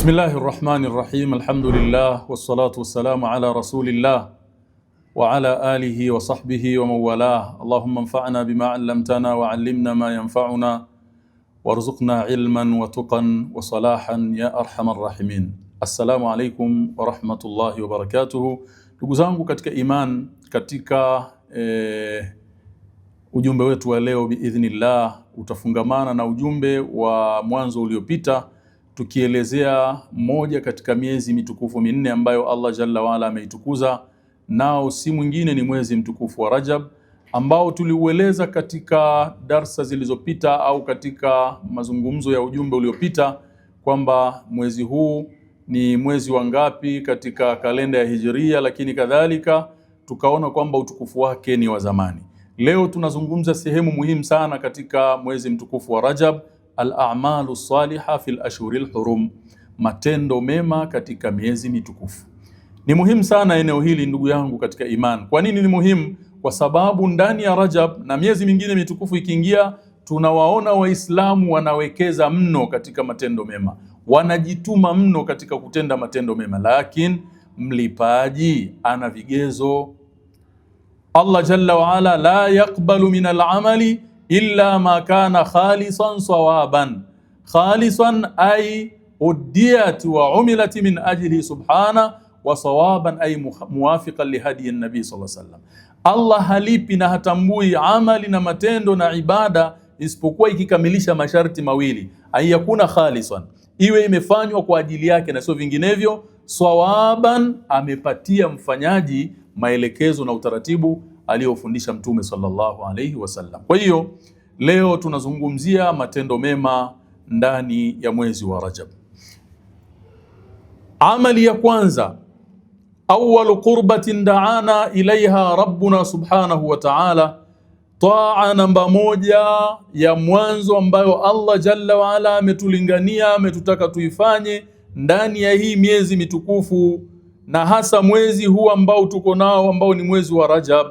Bismillahirrahmanirrahim. Alhamdulillah wassalatu wassalamu ala rasulillah wa ala alihi wa sahbihi wa mawalah. Allahumma anfa'na bima 'allamtana wa 'allimna ma yanfa'una warzuqna ilman wa tuqan wa salahan ya arhamar rahimin. Assalamu alaikum wa rahmatullahi wa barakatuh. Ndugu zangu katika iman, katika ujumbe wetu wa leo biidhnillah utafungamana na ujumbe wa mwanzo uliopita, tukielezea moja katika miezi mitukufu minne ambayo Allah Jalla waala ameitukuza, nao si mwingine ni mwezi mtukufu wa Rajab, ambao tuliueleza katika darsa zilizopita au katika mazungumzo ya ujumbe uliopita kwamba mwezi huu ni mwezi wa ngapi katika kalenda ya Hijria, lakini kadhalika tukaona kwamba utukufu wake ni wa zamani. Leo tunazungumza sehemu muhimu sana katika mwezi mtukufu wa Rajab, al-a'malu saliha fil ashhuril hurum, matendo mema katika miezi mitukufu. Ni muhimu sana eneo hili ndugu yangu katika iman. Kwa nini ni muhimu? Kwa sababu ndani ya Rajab na miezi mingine mitukufu ikiingia, tunawaona Waislamu wanawekeza mno katika matendo mema, wanajituma mno katika kutenda matendo mema, lakini mlipaji ana vigezo. Allah Jalla waala la yaqbalu min al-amali illa ma kana khalisan sawaban. Khalisan ay udiyat wa umilat min ajli subhana, wa sawaban ay muwafiqan li hadi an-nabi sallallahu alaihi wasallam. Allah halipi na hatambui amali na matendo na ibada isipokuwa ikikamilisha masharti mawili: ayakuna khalisan, iwe imefanywa kwa ajili yake na sio vinginevyo; sawaban, amepatia mfanyaji maelekezo na utaratibu aliyofundisha Mtume sallallahu alaihi wasallam. Kwa hiyo leo tunazungumzia matendo mema ndani ya mwezi wa Rajab. Amali ya kwanza, awwalu qurbatin da'ana ilaiha rabbuna subhanahu wa ta'ala, taa namba moja ya mwanzo ambayo Allah Jalla wa ala ametulingania, ametutaka tuifanye ndani ya hii miezi mitukufu, na hasa mwezi huu ambao tuko nao ambao ni mwezi wa Rajab: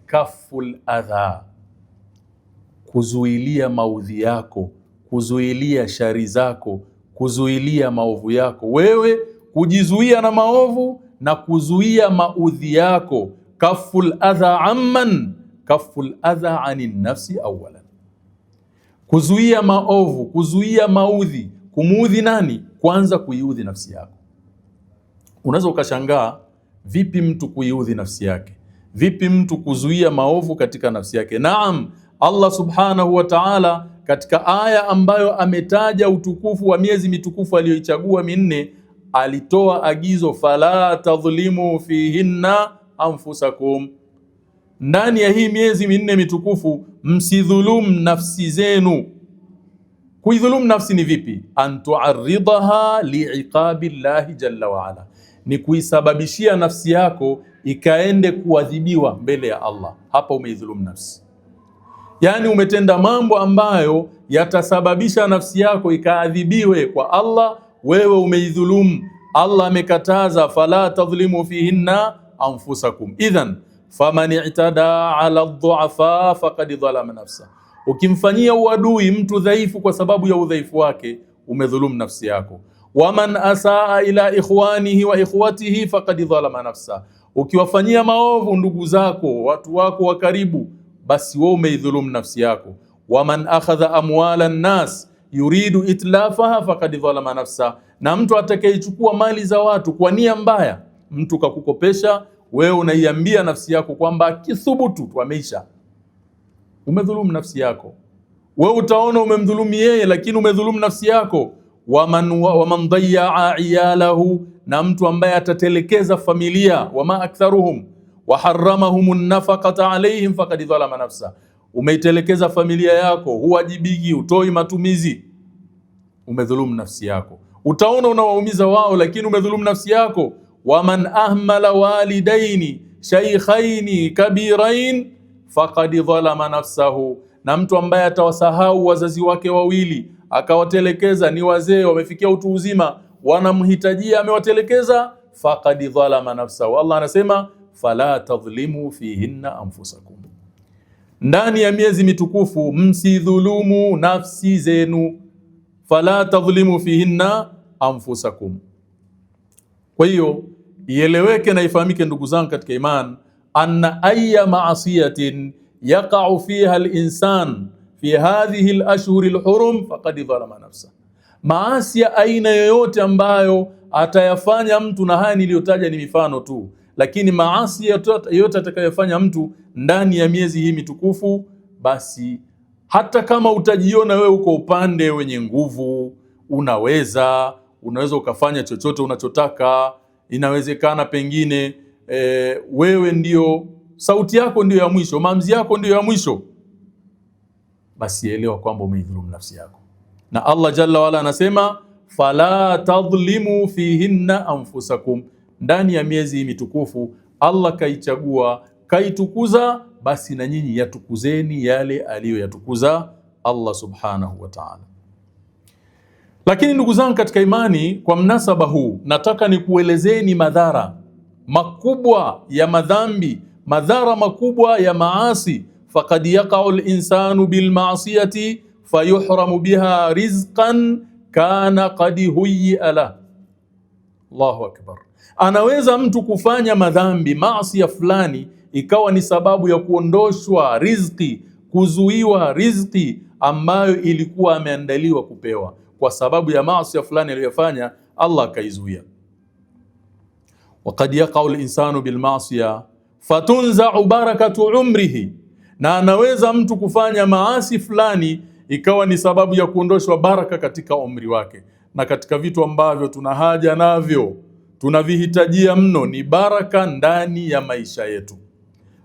kaful adha, kuzuilia maudhi yako, kuzuilia shari zako, kuzuilia maovu yako, wewe kujizuia na maovu na kuzuia maudhi yako. Kaful adha amman, kaful adha anin nafsi awalan, kuzuia maovu, kuzuia maudhi. Kumuudhi nani? Kwanza kuiudhi nafsi yako. Unaweza ukashangaa vipi mtu kuiudhi nafsi yake, vipi mtu kuzuia maovu katika nafsi yake. Naam, Allah subhanahu wa ta'ala katika aya ambayo ametaja utukufu wa miezi mitukufu aliyoichagua minne, alitoa agizo: fala tadhlimu fihinna anfusakum, ndani ya hii miezi minne mitukufu msidhulum nafsi zenu. Kuidhulum nafsi ni vipi? An tu'arridaha li'iqabi llahi jalla wa ala, ni kuisababishia nafsi yako ikaende kuadhibiwa mbele ya Allah. Hapa umeidhulumu nafsi, yani umetenda mambo ambayo yatasababisha nafsi yako ikaadhibiwe kwa Allah. Wewe umeidhulumu. Allah amekataza fala tadhlimu fihinna anfusakum. Idhan faman i'tada ala dhu'afa faqad dhalama nafsa, ukimfanyia uadui mtu dhaifu kwa sababu ya udhaifu wake, umedhulumu nafsi yako. Waman asaa ila ikhwanihi wa ikhwatihi faqad dhalama nafsa, ukiwafanyia maovu ndugu zako, watu wako wa karibu, basi wewe umeidhulumu nafsi yako. Waman akhadha amwala nnas yuridu itlafaha faqad dhalama nafsa, na mtu atakayechukua mali za watu kwa nia mbaya, mtu kakukopesha, wewe unaiambia nafsi yako kwamba kithubutu tu ameisha, umedhulumu nafsi yako. Wewe utaona umemdhulumu yeye, lakini umedhulumu nafsi yako. Waman dayya'a iyalahu, na mtu ambaye atatelekeza familia, wama aktharuhum wa harramahum an-nafaqata alayhim faqad dhalama nafsa, umeitelekeza familia yako, huwajibiki, utoi matumizi, umedhulumu nafsi yako. Utaona unawaumiza wao, lakini umedhulumu nafsi yako. Waman ahmala walidaini shaykhaini kabirain faqad dhalama nafsahu, na mtu ambaye atawasahau wazazi wake wawili, akawatelekeza, ni wazee wamefikia utu uzima, wanamhitajia, amewatelekeza, faqad dhalama nafsahu. Allah anasema fala tadhlimu fihinna anfusakum, ndani ya miezi mitukufu msidhulumu nafsi zenu. Fala tadhlimu fihinna anfusakum. Kwa hiyo ieleweke na ifahamike ndugu zangu katika iman, anna ayya ma'asiyatin yaqa'u fiha al-insan fi hadhihi al-ashhur al-hurum faqad dhalama nafsa. Maasi ya aina yoyote ambayo atayafanya mtu, na haya niliyotaja ni mifano tu, lakini maasi yoyote atakayofanya mtu ndani ya miezi hii mitukufu, basi hata kama utajiona wewe uko upande wenye nguvu, unaweza ukafanya chochote unachotaka, inawezekana pengine wewe ndio sauti yako ndio ya mwisho, maamuzi yako ndio ya mwisho, basi elewa kwamba umeidhulumu nafsi yako. Na Allah jalla wala anasema fala tadhlimu fihinna anfusakum. Ndani ya miezi mitukufu Allah kaichagua, kaitukuza, basi na nyinyi yatukuzeni yale aliyoyatukuza Allah subhanahu wa ta'ala. Lakini ndugu zangu katika imani, kwa mnasaba huu nataka nikuelezeni madhara makubwa ya madhambi, madhara makubwa ya maasi. Faqad yaqa'u al-insanu bil ma'siyati fayuhramu biha rizqan kana qad huyya la. Allahu akbar. Anaweza mtu kufanya madhambi, maasi fulani, ikawa ni sababu ya kuondoshwa riziki, kuzuiwa riziki ambayo ilikuwa ameandaliwa kupewa, kwa sababu ya maasi fulani aliyofanya, Allah akaizuia. Waqad yaqa'u al-insanu bil ma'siyah fatunza'u barakatu umrihi. Na anaweza mtu kufanya maasi fulani ikawa ni sababu ya kuondoshwa baraka katika umri wake. Na katika vitu ambavyo tuna haja navyo, tunavihitajia mno, ni baraka ndani ya maisha yetu.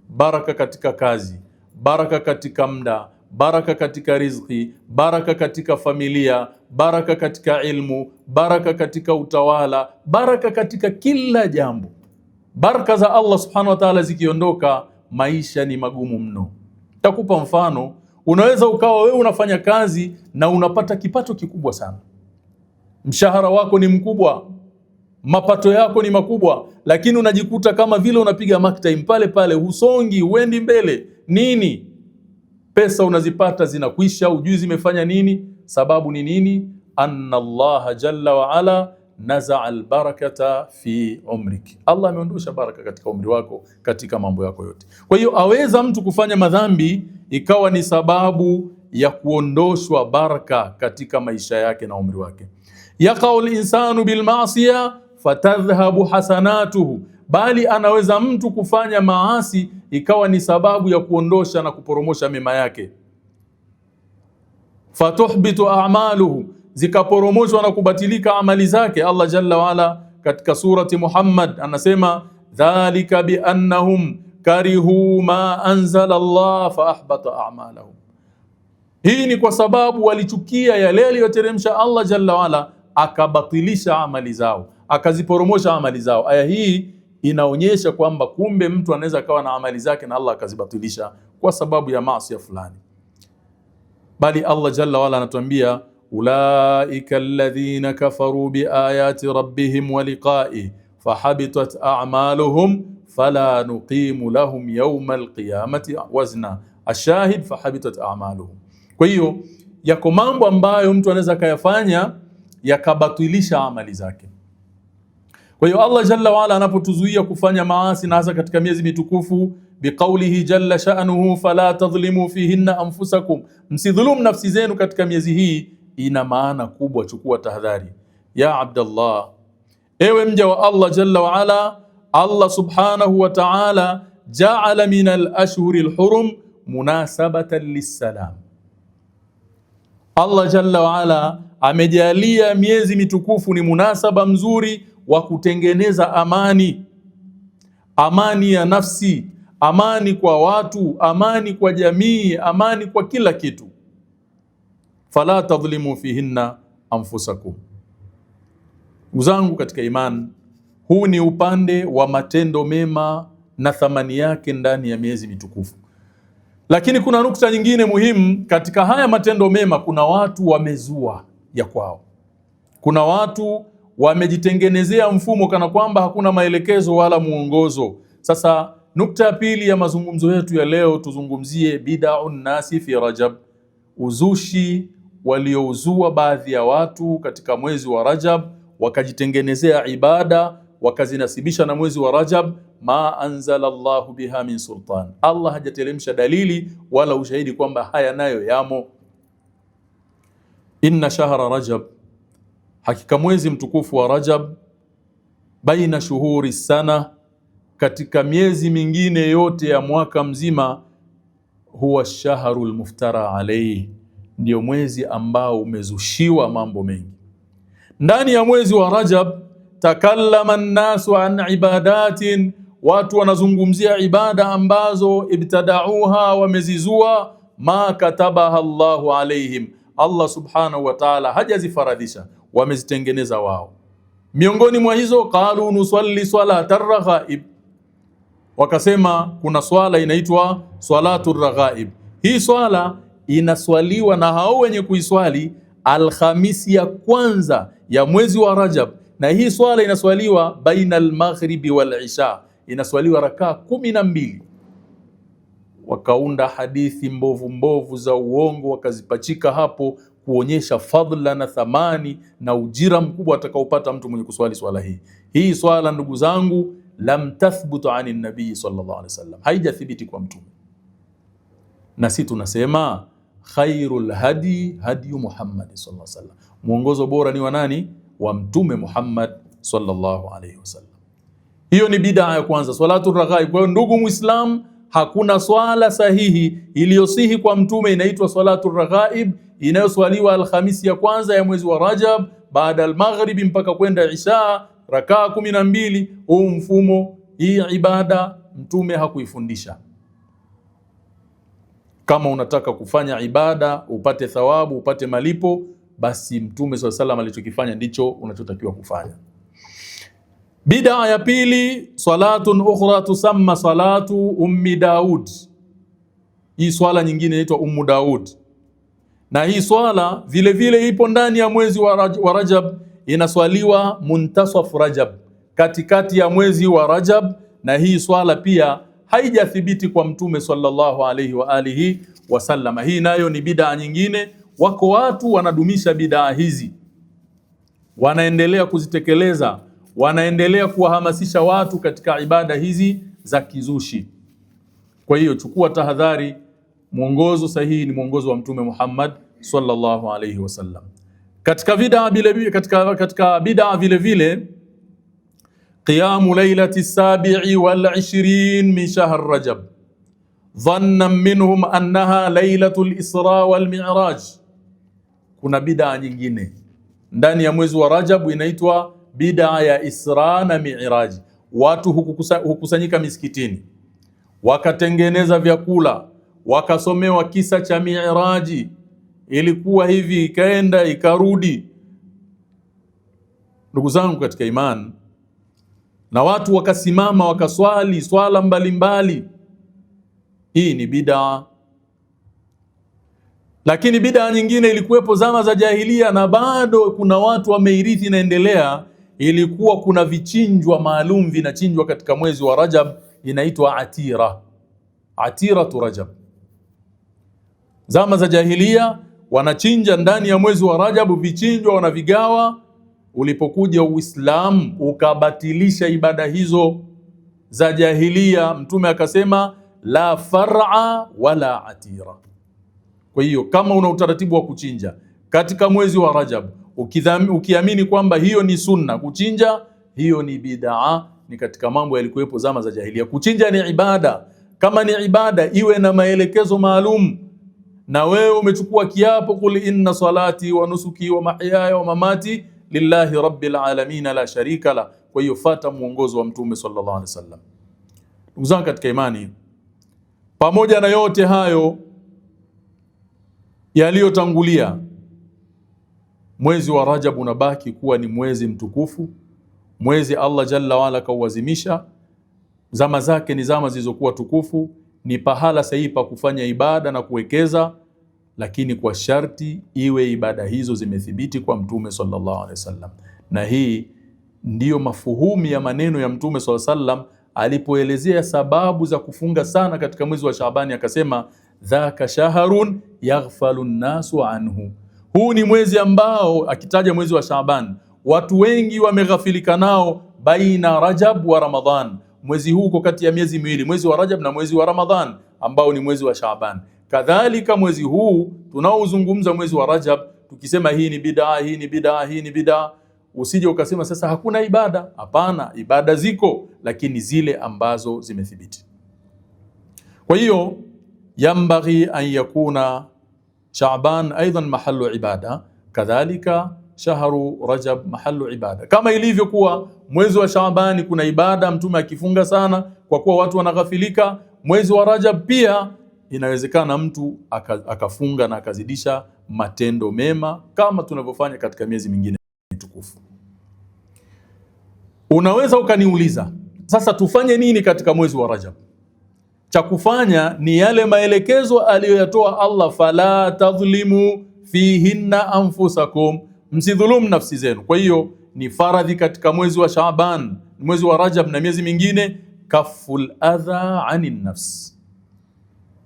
Baraka katika kazi, baraka katika muda, baraka katika riziki, baraka katika familia, baraka katika ilmu, baraka katika utawala, baraka katika kila jambo. Baraka za Allah subhanahu wa ta'ala zikiondoka, maisha ni magumu mno. Takupa mfano. Unaweza ukawa wewe unafanya kazi na unapata kipato kikubwa sana, mshahara wako ni mkubwa, mapato yako ni makubwa, lakini unajikuta kama vile unapiga mark time pale pale, husongi, huendi mbele. Nini? Pesa unazipata zinakwisha, ujui zimefanya nini. Sababu ni nini? Anna Allah jalla wa ala naza'a albarakata fi umrik. Allah ameondosha baraka katika umri wako, katika mambo yako yote. Kwa hiyo aweza mtu kufanya madhambi ikawa ni sababu ya kuondoshwa baraka katika maisha yake na umri wake. Yaqa'u al-insanu bil ma'siyah fatadhhabu hasanatuhu. Bali anaweza mtu kufanya maasi ikawa ni sababu ya kuondosha na kuporomosha mema yake. Fatuhbitu a'maluhu, zikaporomoshwa na kubatilika amali zake. Allah jalla waala katika surati Muhammad anasema dhalika bi annahum karihu ma anzala Allah fa ahbata a'malahum. Hii ni kwa sababu walichukia yale aliyoteremsha Allah jalla waala, akabatilisha amali zao, akaziporomosha amali zao. Aya hii inaonyesha kwamba kumbe mtu anaweza kawa na amali zake na Allah akazibatilisha kwa sababu ya maasi fulani. Bali Allah jalla waala anatuambia ulaika alladhina kafaru biayati rabbihim wa liqa'i fahabitat a'maluhum fala nuqimu lahum yawma alqiyamati wazna. Ashahid fahabitat a'maluhum. Kwa hiyo yako mambo ambayo mtu anaweza kayafanya yakabatilisha amali zake. Kwa hiyo Allah jalla waala anapotuzuia kufanya maasi, na hasa katika miezi mitukufu, biqaulihi jalla sha'nuhu fala tadhlimu fihinna anfusakum, msidhulumu nafsi zenu katika miezi hii, ina maana kubwa. Chukua tahadhari ya Abdallah, ewe mja wa Allah jalla waala. Allah subhanahu wa ta'ala ja'ala min al-ashhuri al-hurum munasabatan lis-salam. Allah jalla waala amejalia miezi mitukufu ni munasaba mzuri wa kutengeneza amani, amani ya nafsi, amani kwa watu, amani kwa jamii, amani kwa kila kitu. Fala tadhlimu fihinna anfusakum. Uzangu katika iman, huu ni upande wa matendo mema na thamani yake ndani ya miezi mitukufu. Lakini kuna nukta nyingine muhimu katika haya matendo mema. Kuna watu wamezua ya kwao, kuna watu wamejitengenezea mfumo kana kwamba hakuna maelekezo wala muongozo. Sasa nukta ya pili ya mazungumzo yetu ya leo, tuzungumzie bid'un nasi fi Rajab, uzushi waliouzua baadhi ya watu katika mwezi wa Rajab, wakajitengenezea ibada wakazinasibisha na mwezi wa Rajab, ma anzala Allahu biha min sultan, Allah hajatelemsha dalili wala ushahidi kwamba haya nayo yamo. Inna shahra Rajab, hakika mwezi mtukufu wa Rajab, baina shuhuri sana, katika miezi mingine yote ya mwaka mzima, huwa shahrul muftara alayhi, ndio mwezi ambao umezushiwa mambo mengi. Ndani ya mwezi wa Rajab takallama an-nasu an ibadatin, watu wanazungumzia ibada ambazo ibtadauha, wamezizua, ma katabaha Allahu alaihim, Allah subhanahu wa ta'ala hajazifaradhisha, wamezitengeneza wao. Miongoni mwa hizo, qalu nusalli salata ar-raghaib, wakasema kuna swala inaitwa salatu ar-raghaib. Hii swala inaswaliwa na hao wenye kuiswali Alhamisi ya kwanza ya mwezi wa Rajab, na hii swala inaswaliwa baina al-maghribi wal-isha, inaswaliwa rakaa 12. Wakaunda hadithi mbovu mbovu za uongo wakazipachika hapo kuonyesha fadhila na thamani na ujira mkubwa atakaopata mtu mwenye kuswali swala hii. Hii swala ndugu zangu, lam tathbutu ani nabii sallallahu alaihi wasallam, haijathibiti kwa mtume. Na sisi tunasema khairul hadi hadi Muhammad sallallahu alaihi wasallam, mwongozo bora ni wa nani? Wa mtume Muhammad sallallahu alaihi wasallam. Hiyo ni bid'a ya kwanza, salatu raghaib. Kwa hiyo ndugu Muislam, hakuna swala sahihi iliyosihi kwa mtume inaitwa salatu raghaib, inayoswaliwa Alhamisi ya kwanza ya mwezi wa Rajab baada al-maghribi mpaka kwenda isha, rakaa 12. Huu mfumo, hii ibada mtume hakuifundisha. Kama unataka kufanya ibada upate thawabu, upate malipo, basi mtume sallallahu alaihi wasallam alichokifanya ndicho unachotakiwa kufanya. Bid'a ya pili, salatun ukhra tusamma salatu ummi Daud. Hii swala nyingine inaitwa ummu Daud, na hii swala vile vile ipo ndani ya mwezi wa Rajab, inaswaliwa muntasaf Rajab, katikati ya mwezi wa Rajab. Na hii swala pia haijathibiti kwa mtume sallallahu alaihi wa alihi wasallam. Hii nayo ni bid'a nyingine. Wako watu wanadumisha bid'a hizi, wanaendelea kuzitekeleza, wanaendelea kuwahamasisha watu katika ibada hizi za kizushi. Kwa hiyo chukua tahadhari, mwongozo sahihi ni mwongozo wa mtume Muhammad sallallahu alaihi wasallam. Katika bid'a vile vile qiyamu lailati sabi'i wal 20 min shahr Rajab dhannan minhum annaha lailatul Isra wal Mi'raj. Kuna bid'a nyingine ndani ya mwezi wa Rajab inaitwa bid'a ya Isra na Mi'raj. Watu hukusanyika misikitini, wakatengeneza vyakula, wakasomewa kisa cha Mi'raji, ilikuwa hivi ikaenda ikarudi. Ndugu zangu katika imani, na watu wakasimama wakaswali swala mbalimbali, hii ni bid'a. Lakini bid'a nyingine ilikuwepo zama za jahiliya na bado kuna watu wameirithi inaendelea. Ilikuwa kuna vichinjwa maalum vinachinjwa katika mwezi wa Rajab, inaitwa atiratu Rajab. Zama za jahiliya wanachinja ndani ya mwezi wa Rajab, vichinjwa wanavigawa. Ulipokuja Uislamu ukabatilisha ibada hizo za jahiliya, mtume akasema la far'a wala atira. Kwa hiyo kama una utaratibu wa kuchinja katika mwezi wa Rajab, ukiamini kwamba hiyo ni sunna kuchinja, hiyo ni bid'a, ni katika mambo yalikuwepo zama za jahiliya. Kuchinja ni ibada. Kama ni ibada iwe na maelekezo maalum, na wewe umechukua kiapo, qul inna salati wa nusuki wa mahyaya wa mamati lillahi rabbil alamin la sharika la. Kwa hiyo fuata mwongozo wa mtume sallallahu alaihi wasallam. Ndugu zangu katika imani, pamoja na yote hayo yaliyotangulia, mwezi wa Rajab unabaki kuwa ni mwezi mtukufu, mwezi Allah jalla waala kauazimisha. Zama zake ni zama zilizokuwa tukufu, ni pahala sahihi pa kufanya ibada na kuwekeza, lakini kwa sharti iwe ibada hizo zimethibiti kwa mtume sallallahu alaihi wasallam. Na hii ndiyo mafuhumu ya maneno ya mtume sallallahu alaihi wasallam alipoelezea sababu za kufunga sana katika mwezi wa Shaabani, akasema dhaka shahrun yaghfalu nnasu anhu. Huu ni mwezi ambao, akitaja mwezi wa Shaaban, watu wengi wameghafilika nao, baina Rajab wa Ramadhan. Mwezi huu uko kati ya miezi miwili, mwezi wa Rajab na mwezi wa Ramadhan ambao ni mwezi wa Shaaban. Kadhalika mwezi huu tunaozungumza, mwezi wa Rajab, tukisema hii ni bid'a, hii ni bid'a, hii ni bid'a, usije ukasema sasa hakuna ibada. Hapana, ibada ziko, lakini zile ambazo zimethibiti. Kwa hiyo yambaghi an yakuna Shaaban aidan mahallu ibada, kadhalika shahru Rajab mahallu ibada. Kama ilivyokuwa mwezi wa Shaaban kuna ibada, mtume akifunga sana kwa kuwa watu wanaghafilika, mwezi wa Rajab pia inawezekana mtu akafunga na akazidisha matendo mema kama tunavyofanya katika miezi mingine mitukufu. Unaweza ukaniuliza, sasa tufanye nini katika mwezi wa Rajab? Cha kufanya ni yale maelekezo aliyoyatoa Allah, fala tadhlimu fihinna anfusakum, msidhulumu nafsi zenu. Kwa hiyo ni faradhi katika mwezi wa Shaaban, mwezi wa Rajab na miezi mingine, kaful adha anin nafs,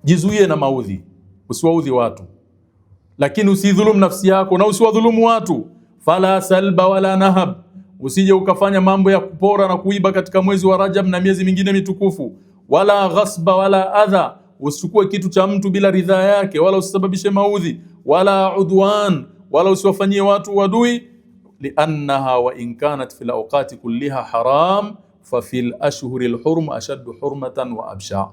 jizuie na maudhi, usiwaudhi watu, lakini usidhulumu nafsi yako na usiwadhulumu watu. Fala salba wala nahab, usije ukafanya mambo ya kupora na kuiba katika mwezi wa Rajab na miezi mingine mitukufu. Wala ghasba wala adha, usichukue kitu cha mtu bila ridhaa yake, wala usisababishe maudhi. Wala udwan, wala usiwafanyie watu wadui. Liannaha wa in kanat fil awqati kulliha haram fa fil ashhuri alhurum ashaddu hurmatan wa absha.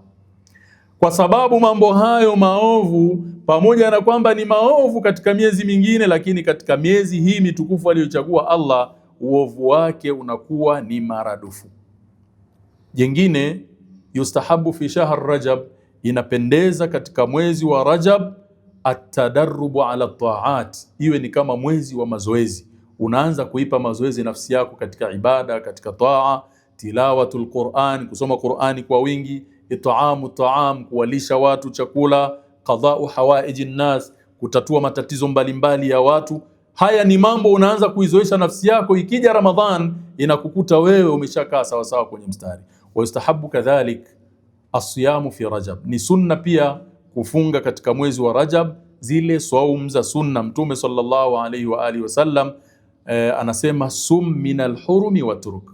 Kwa sababu mambo hayo maovu, pamoja na kwamba ni maovu katika miezi mingine, lakini katika miezi hii mitukufu aliyochagua Allah, uovu wake unakuwa ni maradufu. Jengine, yustahabu fi shahr Rajab, inapendeza katika mwezi wa Rajab atadarrubu ala taat, iwe ni kama mwezi wa mazoezi. Unaanza kuipa mazoezi nafsi yako katika ibada, katika taa, tilawatul Qur'an, kusoma Qur'ani kwa wingi, it'amu ta'am, kuwalisha watu chakula, qada'u hawaijin nas, kutatua matatizo mbalimbali ya watu. Haya ni mambo unaanza kuizoesha nafsi yako, ikija Ramadhan inakukuta wewe umeshakaa sawa sawa kwenye mstari. Wa yustahabu kadhalik asiyamu fi Rajab, ni sunna pia kufunga katika mwezi wa Rajab, zile saum za sunna. Mtume sallallahu alayhi wa alihi wasallam anasema sum min alhurumi watruk,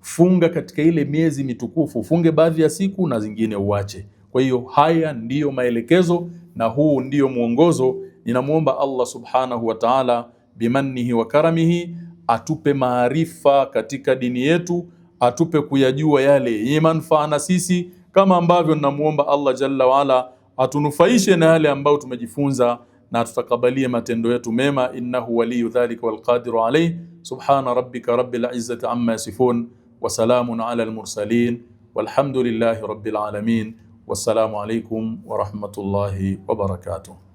funga katika ile miezi mitukufu, funge baadhi ya siku na zingine uache. Kwa hiyo haya ndiyo maelekezo na huu ndiyo mwongozo. Ninamuomba Allah subhanahu wa ta'ala bimannihi wa karamihi atupe maarifa katika dini yetu, atupe kuyajua yale yenye manufaa na sisi, kama ambavyo ninamuomba Allah jalla waala atunufaishe na yale ambayo tumejifunza na tutakabalie matendo yetu mema. Innahu waliyu dhalika wal qadiru alayh. Subhana rabbika rabbil izzati amma yasifun wa salamun ala al mursalin walhamdulillahi rabbil alamin. Wassalamu alaykum wa rahmatullahi wa barakatuh.